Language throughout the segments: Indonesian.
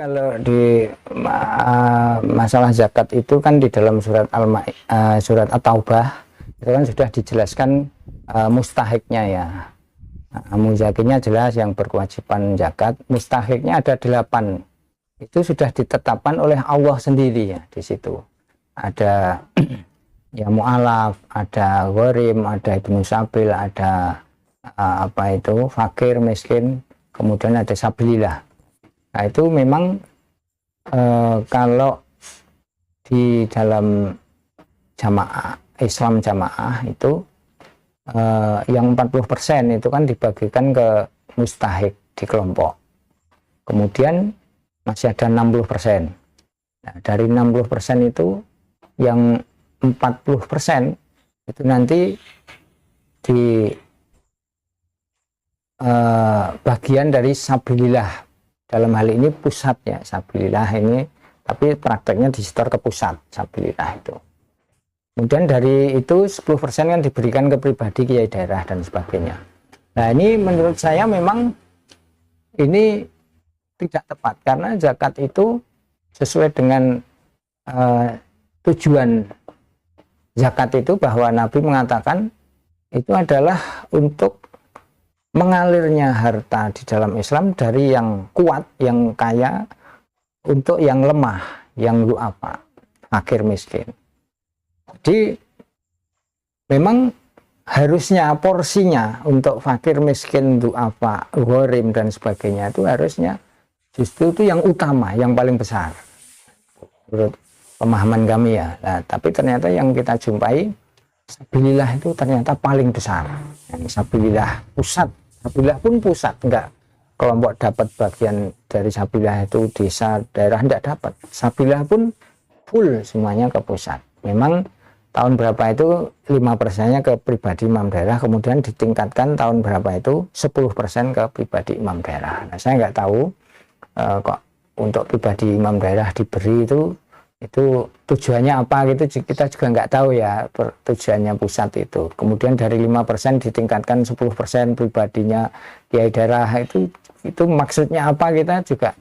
kalau di masalah zakat itu kan di dalam surat At-Taubah itu kan sudah dijelaskan mustahiknya ya. Muzakinya jelas yang berkewajiban zakat, mustahiknya ada 8. Itu sudah ditetapkan oleh Allah sendiri ya di situ. Ada ya mu'alaf, ada gharim, ada ibnu sabil, ada apa itu fakir, miskin, kemudian ada sabilillah. Nah itu memang kalau di dalam jamaah Islam jamaah itu yang 40% itu kan dibagikan ke mustahik di kelompok. Kemudian masih ada 60%. Nah, dari 60% itu yang 40% itu nanti di bagian dari sabilillah. Dalam hal ini pusatnya sabilillah ini, tapi prakteknya disetor ke pusat sabilillah itu. Kemudian dari itu 10% kan diberikan ke pribadi, kiai daerah dan sebagainya. Nah ini menurut saya memang ini tidak tepat karena zakat itu sesuai dengan tujuan zakat itu, bahwa Nabi mengatakan itu adalah untuk mengalirnya harta di dalam Islam dari yang kuat, yang kaya, untuk yang lemah, yang du'afa, fakir miskin. Jadi memang harusnya porsinya untuk fakir miskin, du'afa, gharim dan sebagainya itu harusnya justru itu yang utama, yang paling besar menurut pemahaman kami ya. Nah, tapi ternyata yang kita jumpai sabilillah itu ternyata paling besar. Sabilillah pusat, sabilillah pun pusat, enggak kelompok dapat bagian dari sabilillah itu desa, daerah enggak dapat. Sabilillah pun full semuanya ke pusat. Memang tahun berapa itu 5%-nya ke pribadi imam daerah, kemudian ditingkatkan tahun berapa itu 10% ke pribadi imam daerah. Nah, saya nggak tahu kok untuk pribadi imam daerah diberi itu tujuannya apa gitu, kita juga nggak tahu ya tujuannya pusat itu. Kemudian dari 5% ditingkatkan 10% pribadinya kiai daerah, itu maksudnya apa, kita juga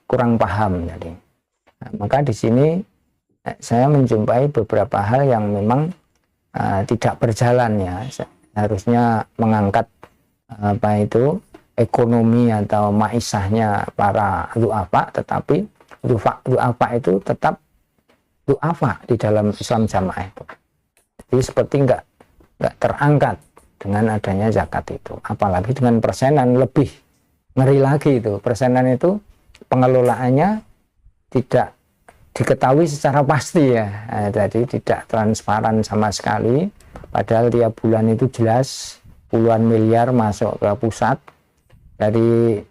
kurang paham. Jadi nah, maka di sini saya menjumpai beberapa hal yang memang tidak berjalan ya. Harusnya mengangkat apa itu ekonomi atau maisahnya para du'afa, tetapi du'afa itu tetap du'afa di dalam Islam jamaah itu. Jadi seperti nggak terangkat dengan adanya zakat itu. Apalagi dengan persenan, lebih ngeri lagi itu. Persenan itu pengelolaannya tidak diketahui secara pasti ya. Nah, jadi tidak transparan sama sekali, padahal tiap bulan itu jelas puluhan miliar masuk ke pusat. Dari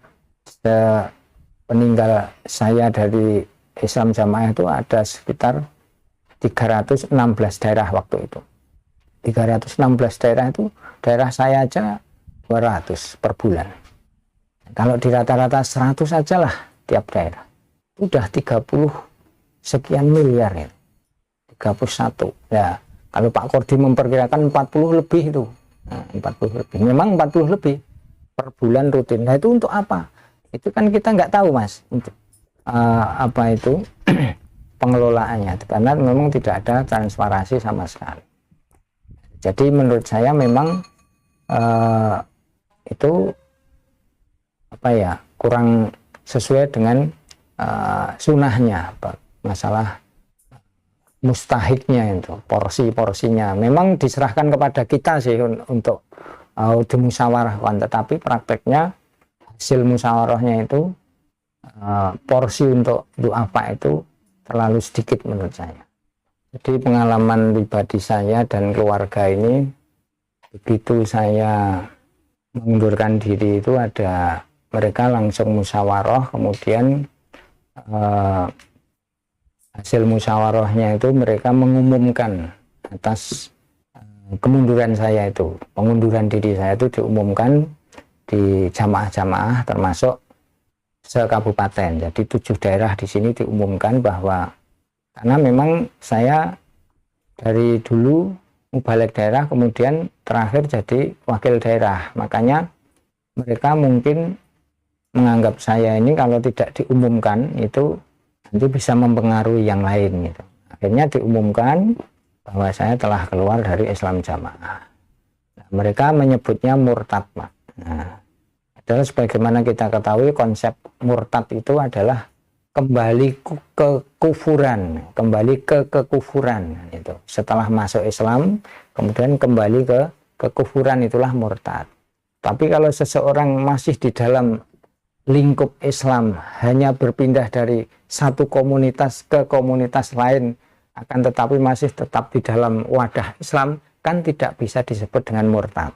peninggal saya dari Islam jamaah itu ada sekitar 316 daerah waktu itu. 316 daerah itu, daerah saya aja 200 per bulan. Kalau di rata-rata 100 aja lah tiap daerah, udah 30 sekian miliar ya, 31 ya. Kalau Pak Kordi memperkirakan 40 lebih itu, nah, 40 lebih, memang 40 lebih per bulan rutin. Nah itu untuk apa? Itu kan kita nggak tahu mas, untuk apa itu pengelolaannya, karena memang tidak ada transparansi sama sekali. Jadi menurut saya memang itu apa ya, kurang sesuai dengan sunnahnya, masalah mustahiknya itu, porsinya memang diserahkan kepada kita sih untuk dimusyawarahkan, tetapi prakteknya hasil musyawarahnya itu porsi untuk du'afa itu terlalu sedikit menurut saya. Jadi pengalaman pribadi saya dan keluarga ini, begitu saya mengundurkan diri itu ada mereka langsung musyawarah, kemudian hasil musyawarahnya itu mereka mengumumkan atas kemunduran saya itu, pengunduran diri saya itu diumumkan di jamaah-jamaah termasuk sekabupaten. Jadi 7 daerah di sini diumumkan bahwa karena memang saya dari dulu mubalik daerah, kemudian terakhir jadi wakil daerah, makanya mereka mungkin menganggap saya ini kalau tidak diumumkan itu nanti bisa mempengaruhi yang lain gitu. Akhirnya diumumkan bahwa saya telah keluar dari Islam Jamaah. Nah, mereka menyebutnya murtad, Pak. Nah, adalah sebagaimana kita ketahui konsep murtad itu adalah kembali ke kufuran, kembali ke kekufuran itu. Setelah masuk Islam, kemudian kembali ke kekufuran, itulah murtad. Tapi kalau seseorang masih di dalam lingkup Islam, hanya berpindah dari satu komunitas ke komunitas lain, akan tetapi masih tetap di dalam wadah Islam, kan tidak bisa disebut dengan murtad.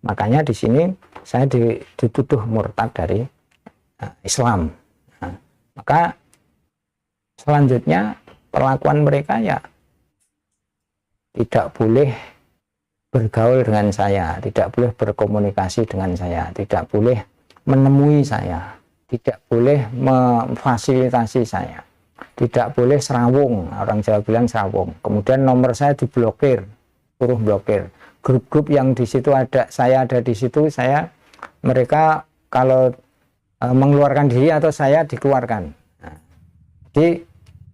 Makanya di sini saya dituduh murtad dari Islam. Nah, maka selanjutnya perlakuan mereka ya tidak boleh bergaul dengan saya, tidak boleh berkomunikasi dengan saya, tidak boleh menemui saya, tidak boleh memfasilitasi saya, tidak boleh serawung, orang Jawa bilang serawung. Kemudian nomor saya diblokir, suruh blokir. Grup-grup yang di situ ada, saya ada di situ, mereka kalau mengeluarkan diri atau saya dikeluarkan. Nah, jadi,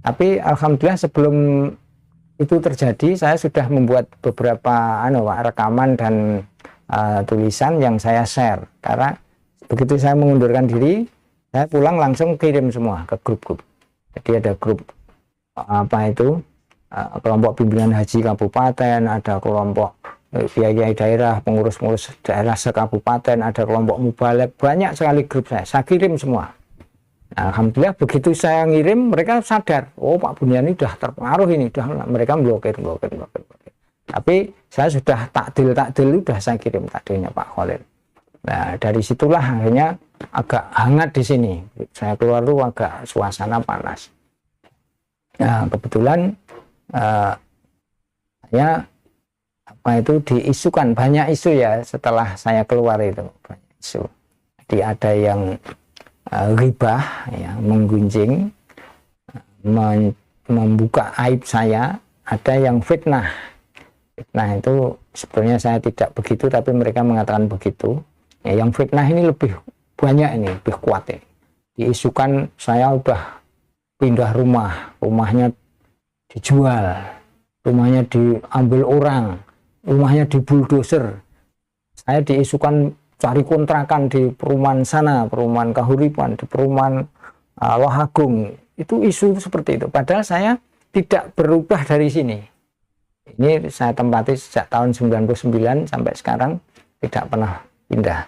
tapi alhamdulillah sebelum itu terjadi, saya sudah membuat beberapa rekaman dan tulisan yang saya share. Karena begitu saya mengundurkan diri, saya pulang langsung kirim semua ke grup-grup. Jadi ada grup kelompok pimpinan haji kabupaten, ada kelompok kiai daerah, pengurus-pengurus daerah sekabupaten, ada kelompok mubalek, banyak sekali grup saya kirim semua. Nah, alhamdulillah begitu saya ngirim, mereka sadar, oh Pak Buniani udah terpengaruh ini, mereka blokir. Tapi saya sudah takdil udah saya kirim takdilnya Pak Khalil. Nah, dari situlah akhirnya agak hangat di sini. Saya keluar tuh agak suasana panas. Nah, kebetulan saya diisukan banyak isu ya setelah saya keluar itu, banyak isu. Jadi ada yang ghibah, ya, menggunjing, membuka aib saya, ada yang fitnah. Fitnah itu sebenarnya saya tidak begitu, tapi mereka mengatakan begitu. Ya, yang fitnah ini lebih banyak, ini lebih kuat ya. Diisukan saya udah pindah rumahnya dijual, rumahnya diambil orang, rumahnya dibuldoser. Saya diisukan cari kontrakan di perumahan sana, perumahan Kahuripan, di perumahan Lohagung. Itu isu seperti itu. Padahal saya tidak berubah dari sini. Ini saya tempati sejak tahun 99 sampai sekarang, tidak pernah pindah.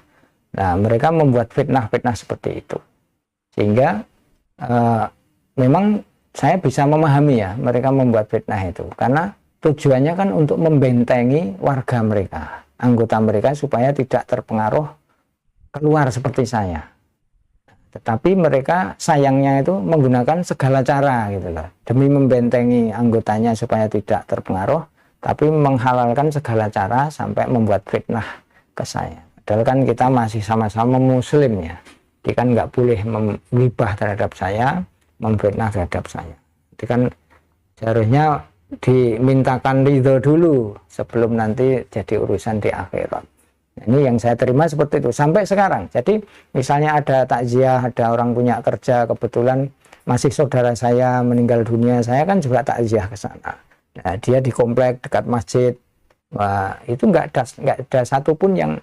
Nah, mereka membuat fitnah-fitnah seperti itu. Sehingga memang saya bisa memahami ya, mereka membuat fitnah itu. Karena tujuannya kan untuk membentengi warga mereka, anggota mereka, supaya tidak terpengaruh keluar seperti saya. Tetapi mereka sayangnya itu menggunakan segala cara gitu loh, demi membentengi anggotanya supaya tidak terpengaruh, tapi menghalalkan segala cara sampai membuat fitnah ke saya. Padahal kan kita masih sama-sama muslim ya, dia kan nggak boleh menghibah terhadap saya, memfitnah terhadap saya. Itu kan seharusnya dimintakan ridho dulu sebelum nanti jadi urusan di akhirat. Ini yang saya terima seperti itu sampai sekarang. Jadi misalnya ada takziah, ada orang punya kerja, kebetulan masih saudara saya meninggal dunia, saya kan juga takziah ke sana. Nah, dia di komplek dekat masjid. Wah, itu nggak ada satupun yang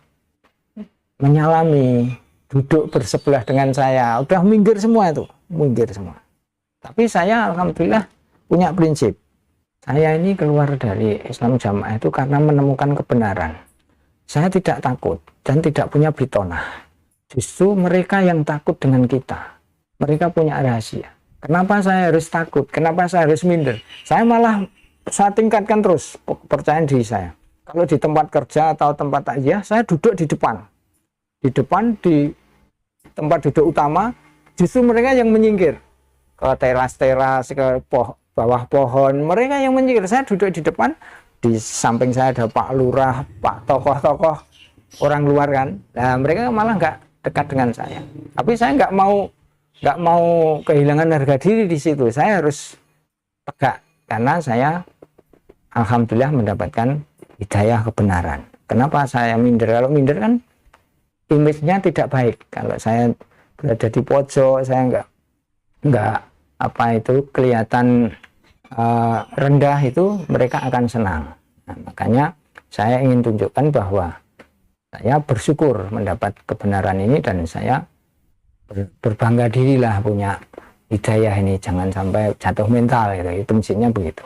menyalami, duduk bersebelah dengan saya. Udah minggir semua itu, minggir semua. Tapi saya alhamdulillah punya prinsip. Saya ini keluar dari Islam Jamaah itu karena menemukan kebenaran. Saya tidak takut dan tidak punya bitonah. Justru mereka yang takut dengan kita. Mereka punya rahasia. Kenapa saya harus takut? Kenapa saya harus minder? Saya tingkatkan terus kepercayaan diri saya. Kalau di tempat kerja atau tempat takziah, saya duduk di depan. Di depan, di tempat duduk utama, justru mereka yang menyingkir. Ke teras-teras, ke bawah pohon, mereka yang menyingkir. Saya duduk di depan, di samping saya ada Pak Lurah, Pak tokoh-tokoh orang luar kan. Nah, mereka malah nggak dekat dengan saya. Tapi saya nggak mau kehilangan harga diri di situ. Saya harus tegak karena saya alhamdulillah mendapatkan hidayah kebenaran. Kenapa saya minder? Kalau minder kan image-nya tidak baik. Kalau saya berada di pojok, saya nggak apa itu kelihatan rendah, itu mereka akan senang. Nah, makanya saya ingin tunjukkan bahwa saya bersyukur mendapat kebenaran ini, dan saya berbangga dirilah punya hidayah ini, jangan sampai jatuh mental gitu. Itu mestinya begitu.